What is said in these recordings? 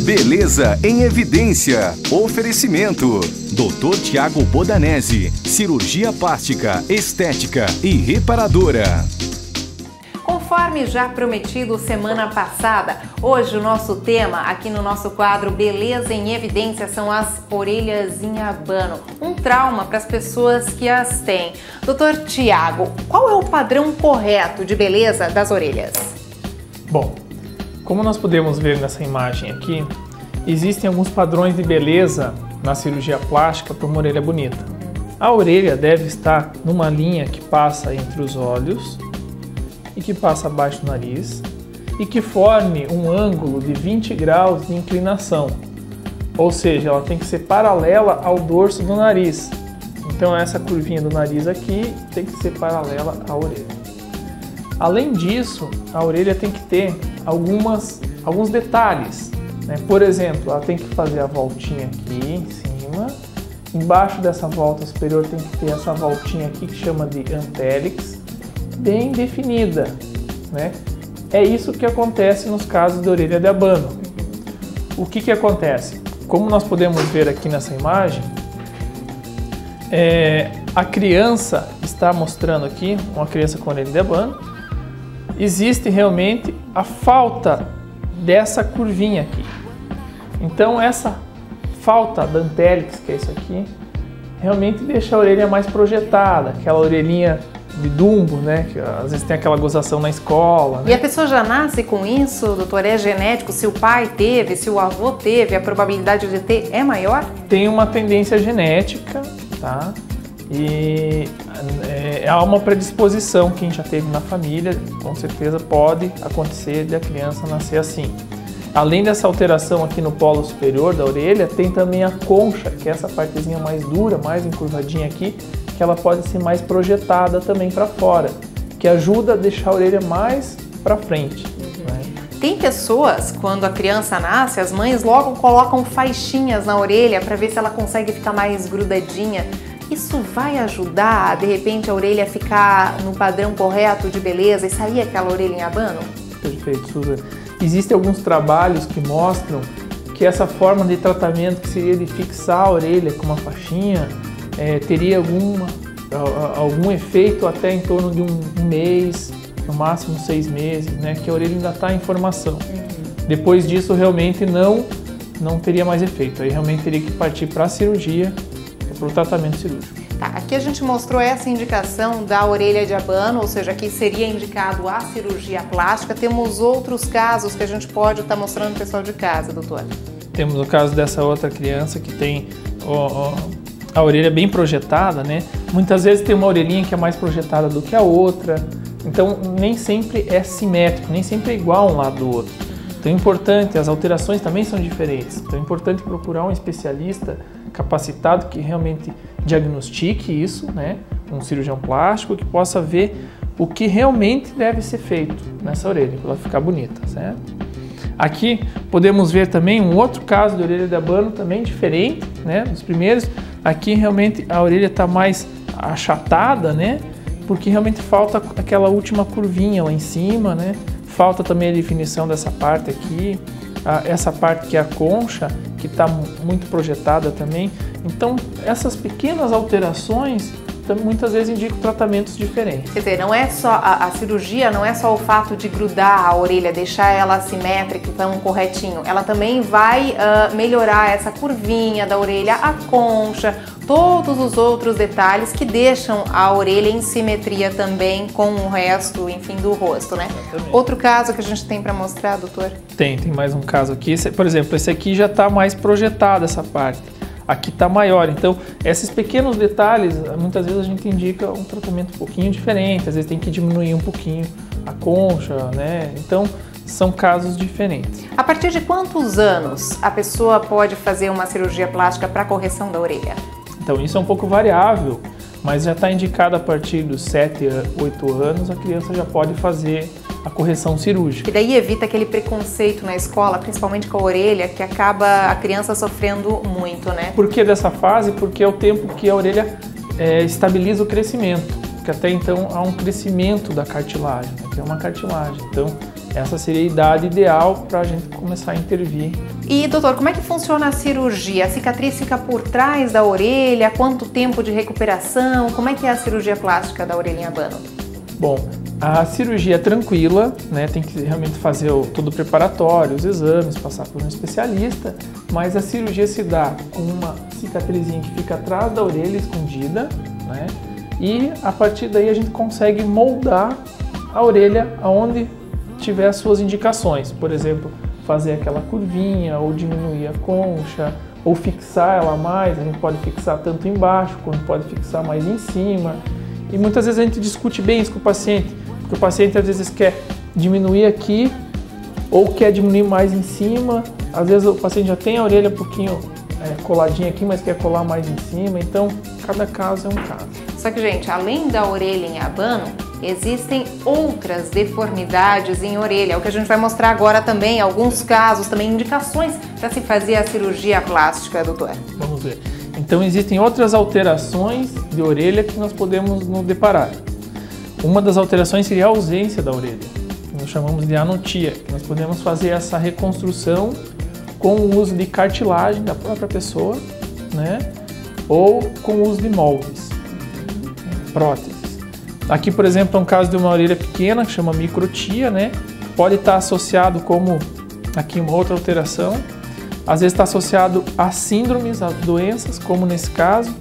Beleza em Evidência. Oferecimento. Dr. Tiago Bodanese. Cirurgia plástica, estética e reparadora. Conforme já prometido semana passada, hoje o nosso tema aqui no nosso quadro Beleza em Evidência são as orelhas em abano. Um trauma para as pessoas que as têm. Dr. Tiago, qual é o padrão correto de beleza das orelhas? Bom, como nós podemos ver nessa imagem aqui, existem alguns padrões de beleza na cirurgia plástica para uma orelha bonita. A orelha deve estar numa linha que passa entre os olhos e que passa abaixo do nariz e que forme um ângulo de 20 graus de inclinação, ou seja, ela tem que ser paralela ao dorso do nariz. Então essa curvinha do nariz aqui tem que ser paralela à orelha. Além disso, a orelha tem que ter alguns detalhes, né? Por exemplo, ela tem que fazer a voltinha aqui em cima, embaixo dessa volta superior tem que ter essa voltinha aqui que chama de antélix, bem definida, né? É isso que acontece nos casos de orelha de abano. O que acontece? Como nós podemos ver aqui nessa imagem, a criança está mostrando aqui, uma criança com orelha de abano, existe realmente a falta dessa curvinha aqui. Então essa falta da antélix, que é isso aqui, realmente deixa a orelha mais projetada, aquela orelhinha de Dumbo, né? Que às vezes tem aquela gozação na escola, né? E a pessoa já nasce com isso, doutor? É genético? Se o pai teve, se o avô teve, a probabilidade de ter é maior? Tem uma tendência genética, tá? E há uma predisposição que a gente já teve na família, com certeza pode acontecer de a criança nascer assim. Além dessa alteração aqui no polo superior da orelha, tem também a concha, que é essa partezinha mais dura, mais encurvadinha aqui, que ela pode ser mais projetada também para fora, que ajuda a deixar a orelha mais para frente. Né? Tem pessoas, quando a criança nasce, as mães logo colocam faixinhas na orelha para ver se ela consegue ficar mais grudadinha. Isso vai ajudar, de repente, a orelha ficar no padrão correto de beleza e sair aquela orelha em abano? Perfeito, Susan. Existem alguns trabalhos que mostram que essa forma de tratamento, que seria de fixar a orelha com uma faixinha, teria algum efeito até em torno de um mês, no máximo 6 meses, né? Que a orelha ainda está em formação. Depois disso, realmente não teria mais efeito. Aí realmente teria que partir para a cirurgia, para o tratamento cirúrgico. Tá, aqui a gente mostrou essa indicação da orelha de abano, ou seja, aqui seria indicado a cirurgia plástica. Temos outros casos que a gente pode estar mostrando pro pessoal de casa, doutor? Temos o caso dessa outra criança que tem a orelha bem projetada, né? Muitas vezes tem uma orelhinha que é mais projetada do que a outra, então nem sempre é simétrico, nem sempre é igual um lado do outro. Então é importante, as alterações também são diferentes, então é importante procurar um especialista capacitado que realmente diagnostique isso, né? Um cirurgião plástico que possa ver o que realmente deve ser feito nessa orelha, para ela ficar bonita, certo? Aqui podemos ver também um outro caso de orelha de abano também diferente, né? Dos primeiros. Aqui realmente a orelha está mais achatada, né? Porque realmente falta aquela última curvinha lá em cima, né? Falta também a definição dessa parte aqui, essa parte que é a concha, que está muito projetada também. Então, essas pequenas alterações muitas vezes indicam tratamentos diferentes. Quer dizer, não é só a cirurgia, não é só o fato de grudar a orelha, deixar ela simétrica, então corretinho. Ela também vai melhorar essa curvinha da orelha, a concha, todos os outros detalhes que deixam a orelha em simetria também com o resto, enfim, do rosto, né? Exatamente. Outro caso que a gente tem para mostrar, doutor? Tem mais um caso aqui. Por exemplo, esse aqui já está mais projetado, essa parte. Aqui está maior, então esses pequenos detalhes, muitas vezes a gente indica um tratamento um pouquinho diferente, às vezes tem que diminuir um pouquinho a concha, né? Então são casos diferentes. A partir de quantos anos a pessoa pode fazer uma cirurgia plástica para correção da orelha? Então isso é um pouco variável, mas já está indicado a partir dos 7, 8 anos a criança já pode fazer a correção cirúrgica. E daí evita aquele preconceito na escola, principalmente com a orelha, que acaba a criança sofrendo muito, né? Por que dessa fase? Porque é o tempo que a orelha estabiliza o crescimento, porque até então há um crescimento da cartilagem, que é uma cartilagem. Então essa seria a idade ideal para a gente começar a intervir E, doutor, como é que funciona a cirurgia? A cicatriz fica por trás da orelha? Quanto tempo de recuperação? Como é que é a cirurgia plástica da orelha em abano? Bom, a cirurgia é tranquila, né? Tem que realmente fazer todo o preparatório, os exames, passar por um especialista, mas a cirurgia se dá com uma cicatrizinha que fica atrás da orelha, escondida, né? E a partir daí a gente consegue moldar a orelha aonde tiver as suas indicações. Por exemplo, fazer aquela curvinha, ou diminuir a concha, ou fixar ela mais. A gente pode fixar tanto embaixo, quanto pode fixar mais em cima. E muitas vezes a gente discute bem isso com o paciente, porque o paciente às vezes quer diminuir aqui, ou quer diminuir mais em cima. Às vezes o paciente já tem a orelha um pouquinho coladinha aqui, mas quer colar mais em cima. Então, cada caso é um caso. Só que, gente, além da orelha em abano, existem outras deformidades em orelha, é o que a gente vai mostrar agora também, alguns casos, também indicações para se fazer a cirurgia plástica, doutor. Vamos ver. Então existem outras alterações de orelha que nós podemos nos deparar. Uma das alterações seria a ausência da orelha, que nós chamamos de anotia, que nós podemos fazer essa reconstrução com o uso de cartilagem da própria pessoa, né? Ou com o uso de moldes, próteses. Aqui, por exemplo, é um caso de uma orelha pequena, que chama microtia, né? Pode estar associado como, aqui uma outra alteração, às vezes está associado a síndromes, a doenças, como nesse caso,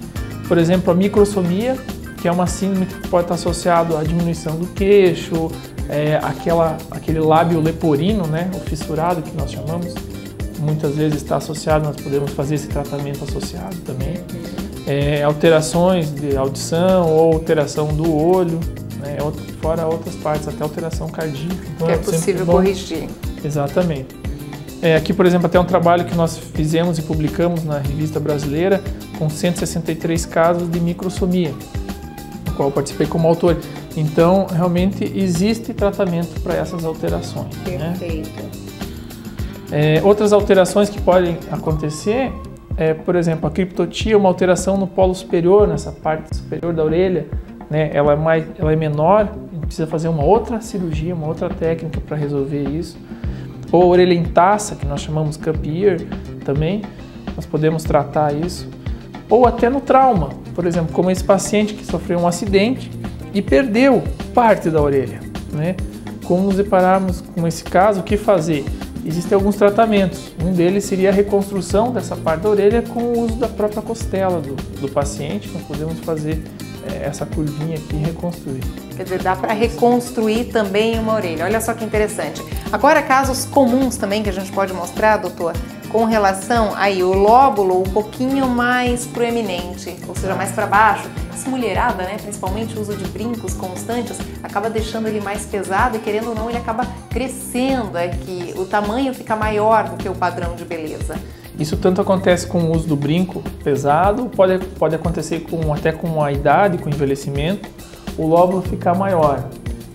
por exemplo, a microsomia, que é uma síndrome que pode estar associado à diminuição do queixo, aquele lábio leporino, né? O fissurado, que nós chamamos, muitas vezes está associado, nós podemos fazer esse tratamento associado também. Alterações de audição ou alteração do olho, né, fora outras partes, até alteração cardíaca. Então, que é possível corrigir. Exatamente. Aqui, por exemplo, até um trabalho que nós fizemos e publicamos na revista brasileira com 163 casos de microsomia, no qual eu participei como autor. Então, realmente existe tratamento para essas alterações. Perfeito. Né? Outras alterações que podem acontecer por exemplo, a criptotia é uma alteração no polo superior, nessa parte superior da orelha, né? Ela é menor, a gente precisa fazer uma outra cirurgia, uma outra técnica para resolver isso. Ou a orelha em taça, que nós chamamos cup ear, também, nós podemos tratar isso. Ou até no trauma, por exemplo, como esse paciente que sofreu um acidente e perdeu parte da orelha, né? Como nos depararmos com esse caso, o que fazer? Existem alguns tratamentos, um deles seria a reconstrução dessa parte da orelha com o uso da própria costela do paciente. Nós podemos fazer essa curvinha aqui e reconstruir. Quer dizer, dá para reconstruir também uma orelha, olha só que interessante. Agora, casos comuns também que a gente pode mostrar, doutor, com relação aí o lóbulo um pouquinho mais proeminente, ou seja, mais para baixo. Essa mulherada, né, principalmente o uso de brincos constantes, acaba deixando ele mais pesado e, querendo ou não, ele acaba crescendo, que o tamanho fica maior do que o padrão de beleza. Isso tanto acontece com o uso do brinco pesado, pode acontecer até com a idade, com o envelhecimento, o lóbulo ficar maior.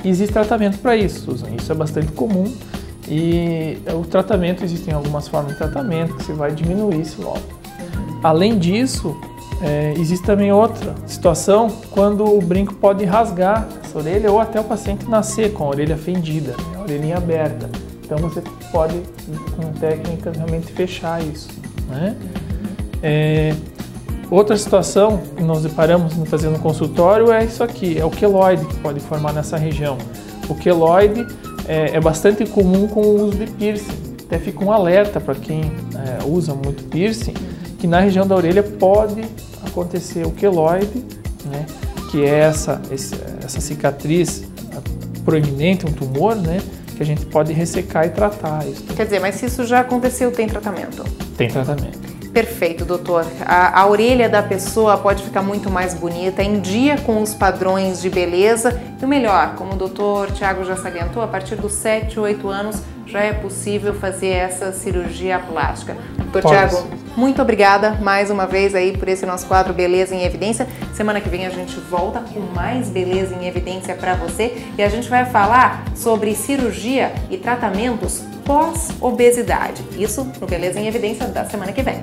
E existe tratamento para isso, Susan, isso é bastante comum. E o tratamento, existem algumas formas de tratamento que você vai diminuir esse lóbulo. Além disso, existe também outra situação quando o brinco pode rasgar essa orelha ou até o paciente nascer com a orelha fendida, né, a orelhinha aberta. Então você pode, com técnicas, realmente fechar isso, né? Outra situação que nós deparamos muitas vezes no consultório é isso aqui, é o queloide que pode formar nessa região. O queloide é bastante comum com o uso de piercing. Até fica um alerta para quem usa muito piercing, que na região da orelha pode acontecer o queloide, né, que é essa cicatriz proeminente, um tumor, né, que a gente pode ressecar e tratar isso. Quer dizer, mas se isso já aconteceu, tem tratamento? Tem tratamento. Perfeito, doutor. A orelha da pessoa pode ficar muito mais bonita, em dia com os padrões de beleza. E o melhor, como o doutor Tiago já salientou, a partir dos 7, 8 anos já é possível fazer essa cirurgia plástica. Doutor Tiago, muito obrigada mais uma vez aí por esse nosso quadro Beleza em Evidência. Semana que vem a gente volta com mais Beleza em Evidência para você e a gente vai falar sobre cirurgia e tratamentos pós-obesidade. Isso no Beleza em Evidência da semana que vem.